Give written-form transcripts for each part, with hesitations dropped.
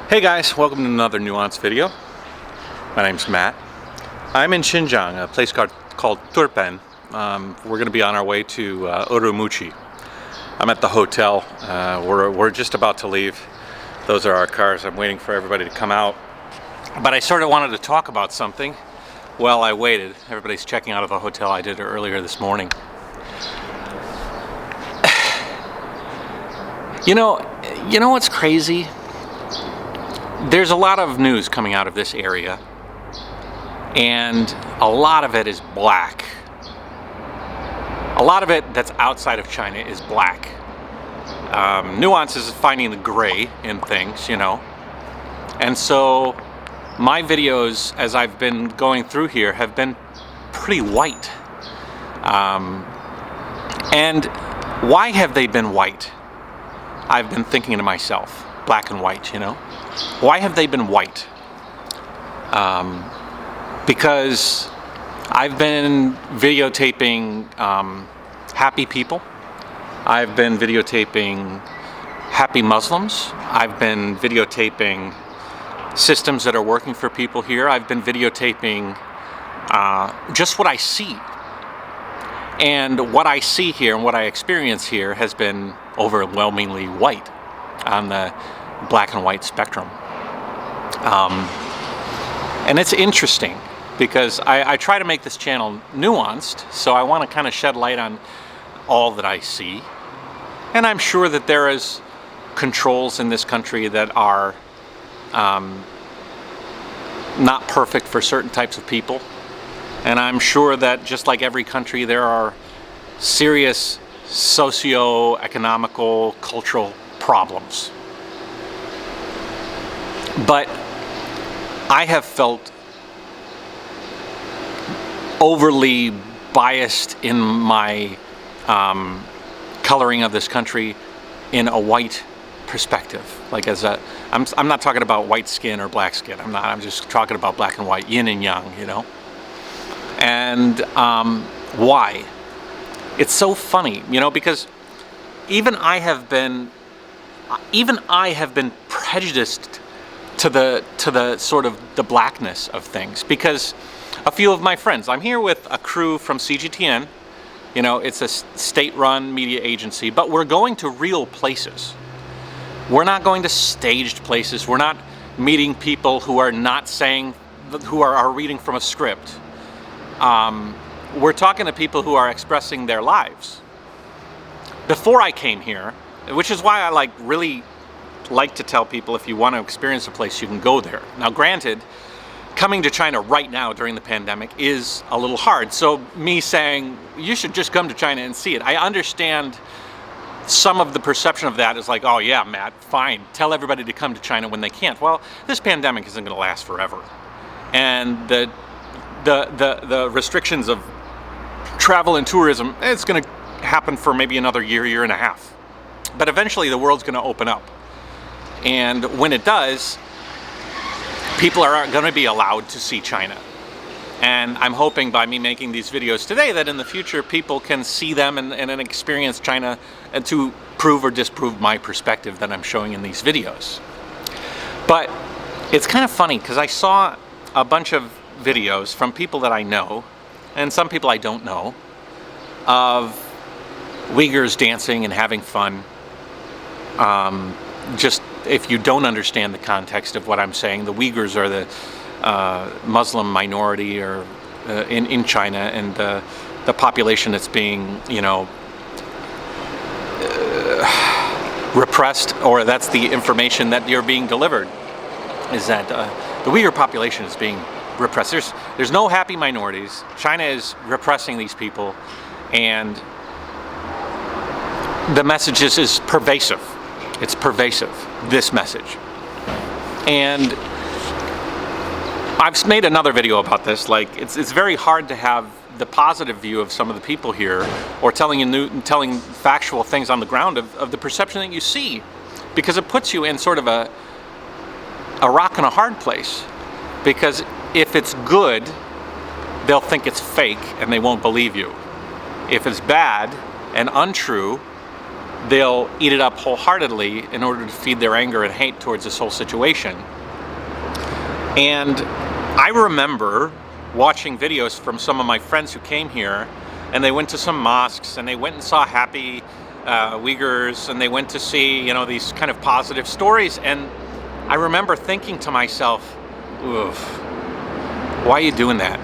Hey guys, welcome to another Nuance video. My name's Matt. I'm in Xinjiang, a place called Turpan. We're going to be on our way to Urumqi. I'm at the hotel. We're just about to leave. Those are our cars. I'm waiting for everybody to come out. But I sort of wanted to talk about something while I waited. Everybody's checking out of the hotel. I did it earlier this morning. You know what's crazy? There's a lot of news coming out of this area, and a lot of it is black. A lot of it that's outside of China is black. Nuance is finding the gray in things, And so my videos, as I've been going through here, have been pretty white. And why have they been white? I've been thinking to myself, black and white, Why have they been white? Because I've been videotaping happy people. I've been videotaping happy Muslims. I've been videotaping systems that are working for people here. I've been videotaping just what I see. And what I see here and what I experience here has been overwhelmingly white on the black and white spectrum. And it's interesting because I try to make this channel nuanced, so I want to kind of shed light on all that I see. And I'm sure that there is controls in this country that are not perfect for certain types of people. And I'm sure that just like every country, there are serious socio-economical, cultural problems. But I have felt overly biased in my coloring of this country in a white perspective. Like I'm not talking about white skin or black skin. I'm just talking about black and white, yin and yang, And why? It's so funny, because even I have been prejudiced to the sort of the blackness of things, because a few of my friends, I'm here with a crew from CGTN, it's a state-run media agency, but we're going to real places. We're not going to staged places. We're not meeting people who are not who are reading from a script. We're talking to people who are expressing their lives. Before I came here, which is why I really like to tell people, if you want to experience a place, you can go there. Now, granted, coming to China right now during the pandemic is a little hard. So me saying, you should just come to China and see it, I understand some of the perception of that is like, oh yeah, Matt, fine, tell everybody to come to China when they can't. Well, this pandemic isn't going to last forever. And the restrictions of travel and tourism, it's going to happen for maybe another year and a half. But eventually the world's going to open up. And when it does, people are going to be allowed to see China. And I'm hoping by me making these videos today that in the future people can see them and experience China and to prove or disprove my perspective that I'm showing in these videos. But it's kind of funny because I saw a bunch of videos from people that I know and some people I don't know of Uyghurs dancing and having fun. Just if you don't understand the context of what I'm saying, the Uyghurs are the Muslim minority or in China, and the population that's being repressed, or that's the information that you're being delivered, is that the Uyghur population is being repressed. There's no happy minorities. China is repressing these people, and the message is pervasive. It's pervasive, this message. And I've made another video about this. It's very hard to have the positive view of some of the people here, or telling factual things on the ground of the perception that you see, because it puts you in sort of a rock and a hard place. Because if it's good, they'll think it's fake and they won't believe you. If it's bad and untrue, they'll eat it up wholeheartedly in order to feed their anger and hate towards this whole situation. And I remember watching videos from some of my friends who came here, and they went to some mosques, and they went and saw happy Uyghurs, and they went to see, you know, these kind of positive stories. And I remember thinking to myself, oof, why are you doing that?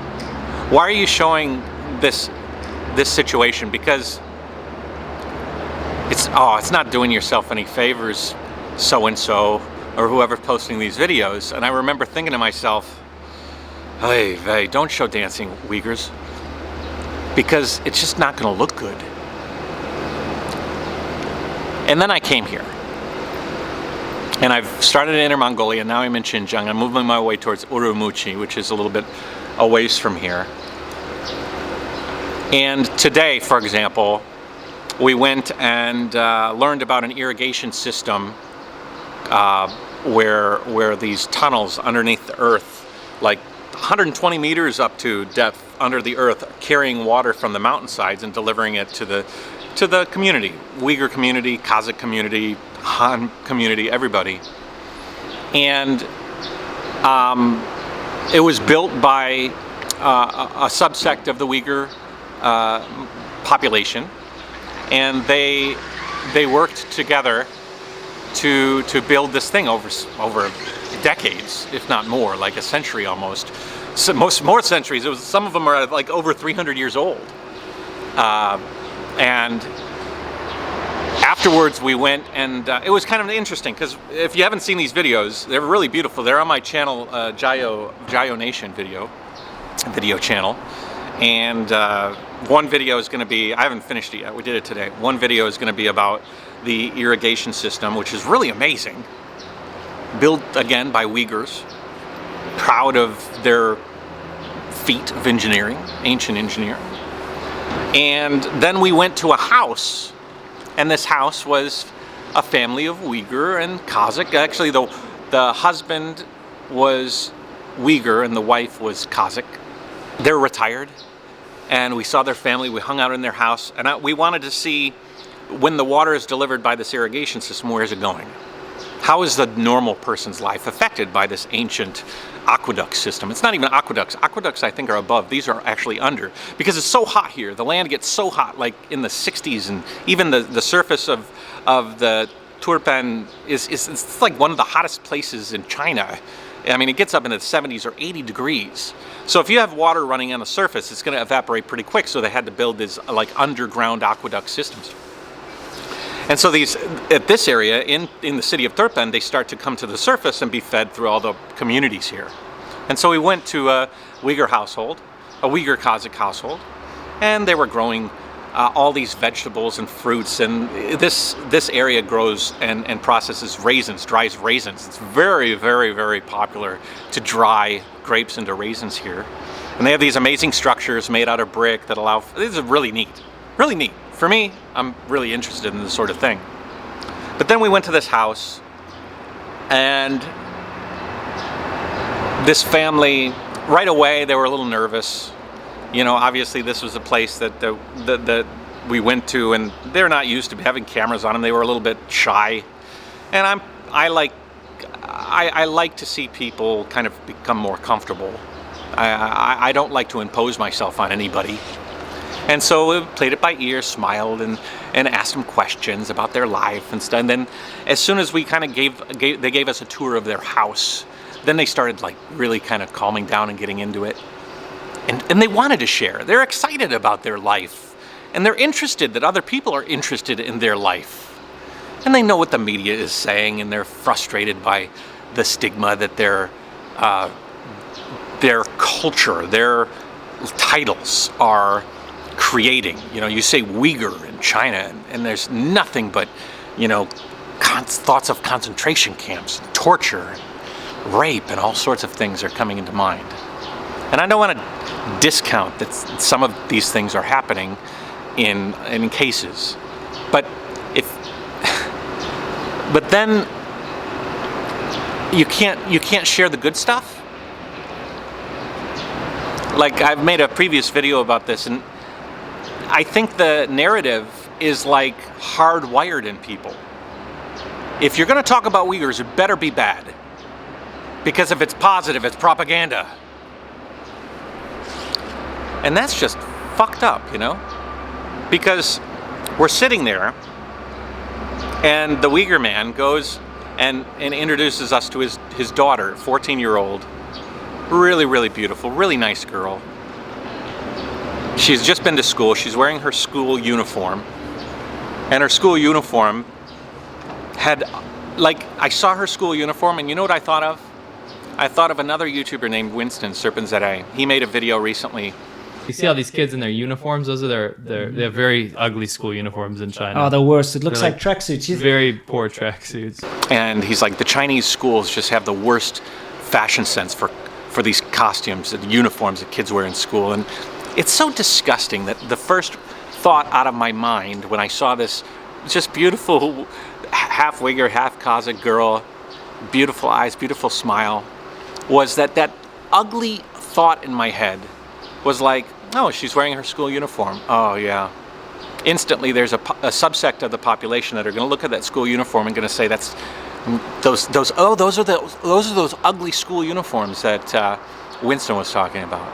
Why are you showing this situation? Because it's not doing yourself any favors, so-and-so, or whoever's posting these videos. And I remember thinking to myself, hey, don't show dancing Uyghurs, because it's just not going to look good. And then I came here. And I've started in Inner Mongolia, now I'm in Xinjiang. I'm moving my way towards Urumqi, which is a little bit a ways from here. And today, for example, we went and learned about an irrigation system where these tunnels underneath the earth, like 120 meters up to depth under the earth, carrying water from the mountainsides and delivering it to the community, Uyghur community, Kazakh community, Han community, everybody. And it was built by a subsect of the Uyghur population, and they worked together to build this thing over decades, if not more, like a century almost. So more centuries. Some of them are like over 300 years old. And afterwards we went, and it was kind of interesting, because if you haven't seen these videos, they're really beautiful. They're on my channel, Jayo Nation video channel. And one video is going to be, I haven't finished it yet, we did it today. One video is going to be about the irrigation system, which is really amazing. Built again by Uyghurs, proud of their feat of engineering, ancient engineering. And then we went to a house, and this house was a family of Uyghur and Kazakh. Actually, the husband was Uyghur and the wife was Kazakh. They're retired, and we saw their family. We hung out in their house, and we wanted to see, when the water is delivered by this irrigation system, where is it going? How is the normal person's life affected by this ancient aqueduct system? It's not even aqueducts. Aqueducts, I think, are above. These are actually under, because it's so hot here. The land gets so hot, like in the 60s, and even the surface of the Turpan it's like one of the hottest places in China. I mean, it gets up into the 70s or 80 degrees. So if you have water running on the surface, it's going to evaporate pretty quick. So they had to build these like underground aqueduct systems. And so at this area, in the city of Turpan, they start to come to the surface and be fed through all the communities here. And so we went to a Uyghur household, a Uyghur Kazakh household, and they were growing all these vegetables and fruits. And this area grows and processes raisins, dries raisins. It's very, very, very popular to dry grapes into raisins here. And they have these amazing structures made out of brick that allow, this is really neat, really neat. For me, I'm really interested in this sort of thing. But then we went to this house, and this family, right away, they were a little nervous. You know, obviously this was a place that we went to, and they're not used to having cameras on them. They were a little bit shy. And I like to see people kind of become more comfortable. I don't like to impose myself on anybody. And so we played it by ear, smiled, and asked them questions about their life and stuff. And then as soon as we kind of they gave us a tour of their house, then they started like really kind of calming down and getting into it. And they wanted to share. They're excited about their life. And they're interested that other people are interested in their life. And they know what the media is saying, and they're frustrated by the stigma that their culture, their titles are creating. You know, you say Uyghur in China, and there's nothing but, you know, thoughts of concentration camps, and torture, and rape, and all sorts of things are coming into mind. And I don't want to discount that some of these things are happening in cases, but then you can't share the good stuff. Like, I've made a previous video about this, and I think the narrative is like hardwired in people. If you're going to talk about Uyghurs, it better be bad. Because if it's positive, it's propaganda. And that's just fucked up, you know? Because we're sitting there, and the Uyghur man goes and introduces us to his daughter, 14-year-old. Really, really beautiful, really nice girl. She's just been to school. She's wearing her school uniform. And her school uniform had, like, I saw her school uniform, and you know what I thought of? I thought of another YouTuber named Winston Serpenzade. He made a video recently. You see all these kids in their uniforms. Those are they have very ugly school uniforms in China. Oh, the worst. It looks like tracksuits. Very poor tracksuits. And he's like, the Chinese schools just have the worst fashion sense for these costumes and uniforms that kids wear in school. And it's so disgusting that the first thought out of my mind when I saw this just beautiful half Uyghur, half Kazakh girl, beautiful eyes, beautiful smile, was that ugly thought in my head was like, oh, she's wearing her school uniform. Oh, yeah. Instantly, there's a subsect of the population that are going to look at that school uniform and going to say, "That's those are those ugly school uniforms that Winston was talking about."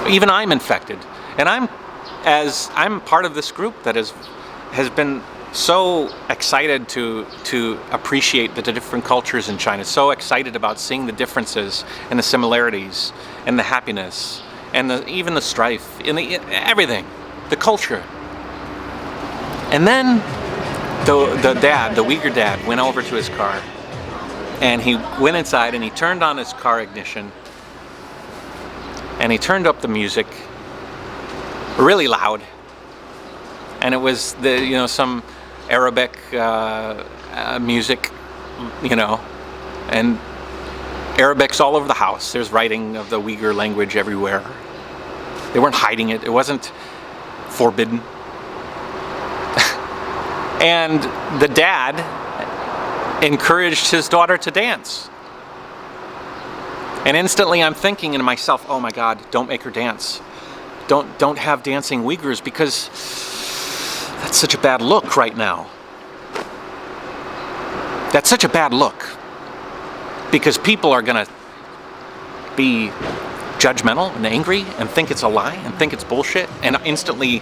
Even I'm infected, and I'm part of this group that has been so excited to appreciate the different cultures in China, so excited about seeing the differences and the similarities and the happiness and even the strife and everything, the culture. And then the Uyghur dad went over to his car, and he went inside and he turned on his car ignition and he turned up the music really loud, and it was some Arabic music, and Arabic's all over the house. There's writing of the Uyghur language everywhere. They weren't hiding it. It wasn't forbidden. And the dad encouraged his daughter to dance. And instantly I'm thinking to myself, oh my God, don't make her dance. Don't have dancing Uyghurs, because that's such a bad look right now. That's such a bad look. Because people are going to be judgmental and angry and think it's a lie and think it's bullshit and instantly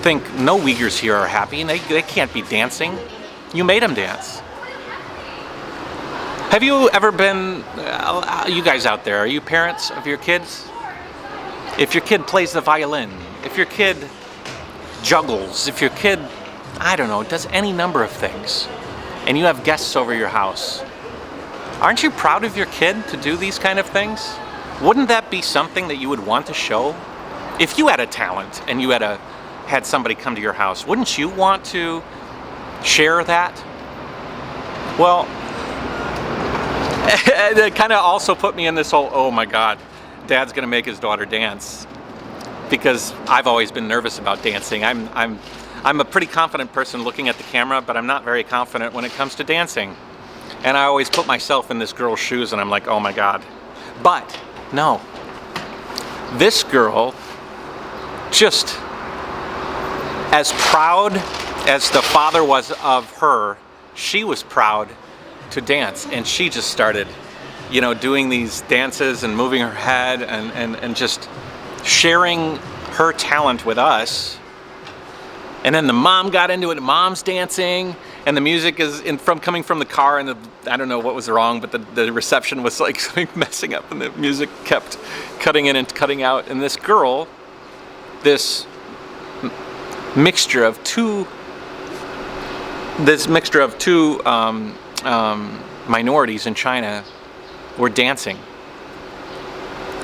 think no Uyghurs here are happy and they can't be dancing. You made them dance. Have you ever been, you guys out there, are you parents of your kids? If your kid plays the violin, if your kid juggles, if your kid, I don't know, does any number of things, and you have guests over your house, aren't you proud of your kid to do these kind of things? Wouldn't that be something that you would want to show? If you had a talent and you had somebody come to your house, wouldn't you want to share that? Well, it kind of also put me in this whole, oh my God, Dad's gonna make his daughter dance, because I've always been nervous about dancing. I'm a pretty confident person looking at the camera, but I'm not very confident when it comes to dancing. And I always put myself in this girl's shoes and I'm like, oh my God. But no, this girl, just as proud as the father was of her, she was proud to dance, and she just started, doing these dances and moving her head and just sharing her talent with us. And then the mom got into it, mom's dancing, and the music is coming from the car, and I don't know what was wrong, but the reception was like messing up, and the music kept cutting in and cutting out. And this girl, this mixture of two minorities in China were dancing.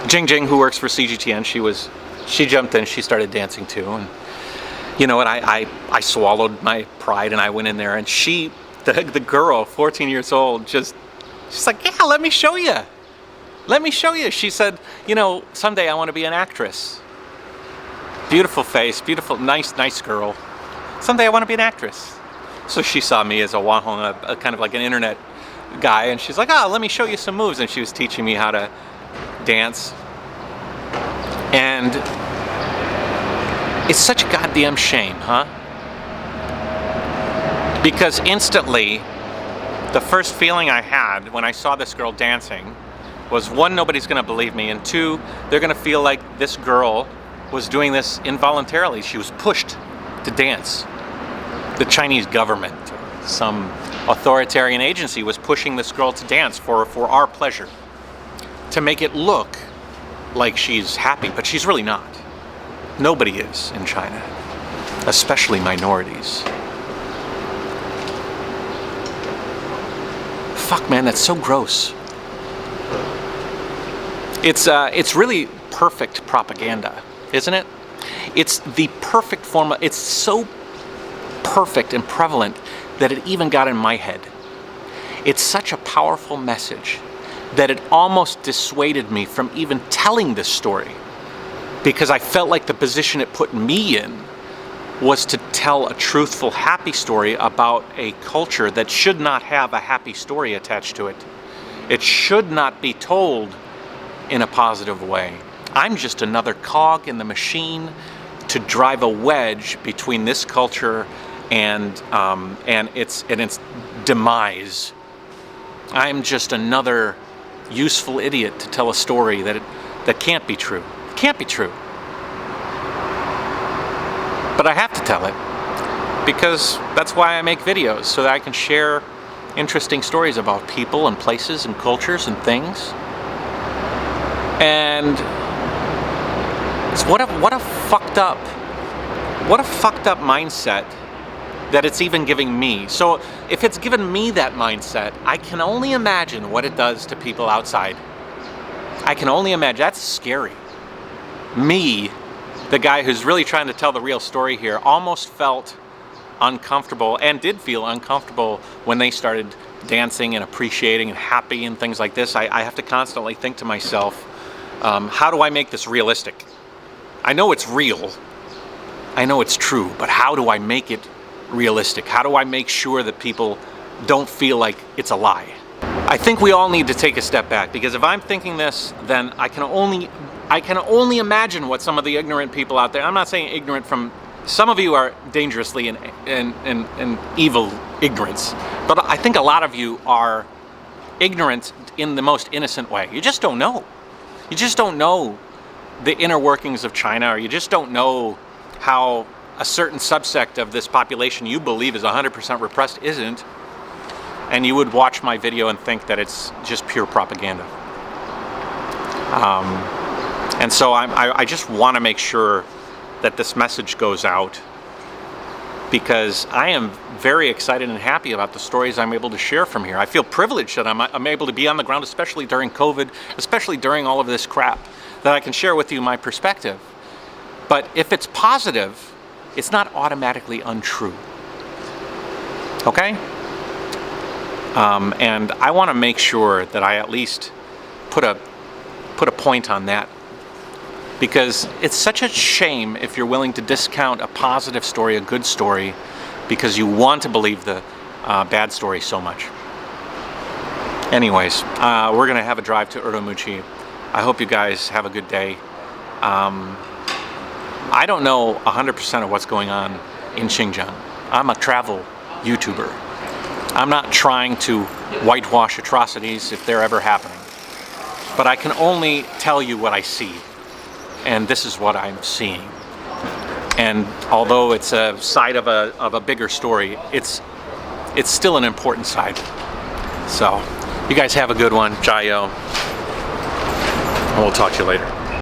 Jing, who works for CGTN, she jumped in, she started dancing too, and you know what, I swallowed my pride and I went in there, and the girl, 14 years old, she's like, yeah, let me show you. She said, someday I want to be an actress. Beautiful face, beautiful, nice girl. Someday I want to be an actress. So she saw me as a kind of like an internet guy, and she's like, oh, let me show you some moves, and she was teaching me how to dance. And It's such a goddamn shame, huh? Because instantly, the first feeling I had when I saw this girl dancing was, one, nobody's gonna believe me, and two, they're gonna feel like this girl was doing this involuntarily. She was pushed to dance. The Chinese government, some authoritarian agency, was pushing this girl to dance for our pleasure, to make it look like she's happy, but she's really not. Nobody is in China, especially minorities. Fuck, man, that's so gross. It's really perfect propaganda, isn't it? It's the perfect form of, it's so perfect and prevalent that it even got in my head. It's such a powerful message that it almost dissuaded me from even telling this story, because I felt like the position it put me in was to tell a truthful, happy story about a culture that should not have a happy story attached to it. It should not be told in a positive way. I'm just another cog in the machine to drive a wedge between this culture and its demise. I'm just another useful idiot to tell a story that can't be true. It can't be true. But I have to tell it, because that's why I make videos, so that I can share interesting stories about people and places and cultures and things. And it's what a fucked up mindset that it's even giving me. So if it's given me that mindset, I can only imagine what it does to people outside. I can only imagine. That's scary. Me, the guy who's really trying to tell the real story here, almost felt uncomfortable, and did feel uncomfortable when they started dancing and appreciating and happy and things like this. I have to constantly think to myself, how do I make this realistic? I know it's real, I know it's true, but how do I make it realistic? How do I make sure that people don't feel like it's a lie? I think we all need to take a step back, because if I'm thinking this, then I can only imagine what some of the ignorant people out there, I'm not saying ignorant from, some of you are dangerously in evil ignorance, but I think a lot of you are ignorant in the most innocent way. You just don't know. You just don't know the inner workings of China, or you just don't know how a certain subsect of this population you believe is 100% repressed isn't, and you would watch my video and think that it's just pure propaganda. And so I just want to make sure that this message goes out, because I am very excited and happy about the stories I'm able to share from here. I feel privileged that I'm able to be on the ground, especially during COVID, especially during all of this crap, that I can share with you my perspective. But if it's positive, it's not automatically untrue. Okay? And I want to make sure that I at least put a point on that, because it's such a shame if you're willing to discount a positive story, a good story, because you want to believe the bad story so much. Anyways, we're going to have a drive to Urumqi. I hope you guys have a good day. I don't know 100% of what's going on in Xinjiang. I'm a travel YouTuber. I'm not trying to whitewash atrocities if they're ever happening. But I can only tell you what I see. And this is what I'm seeing. And although it's a side of a bigger story, it's still an important side. So, you guys have a good one. Jayo. And we'll talk to you later.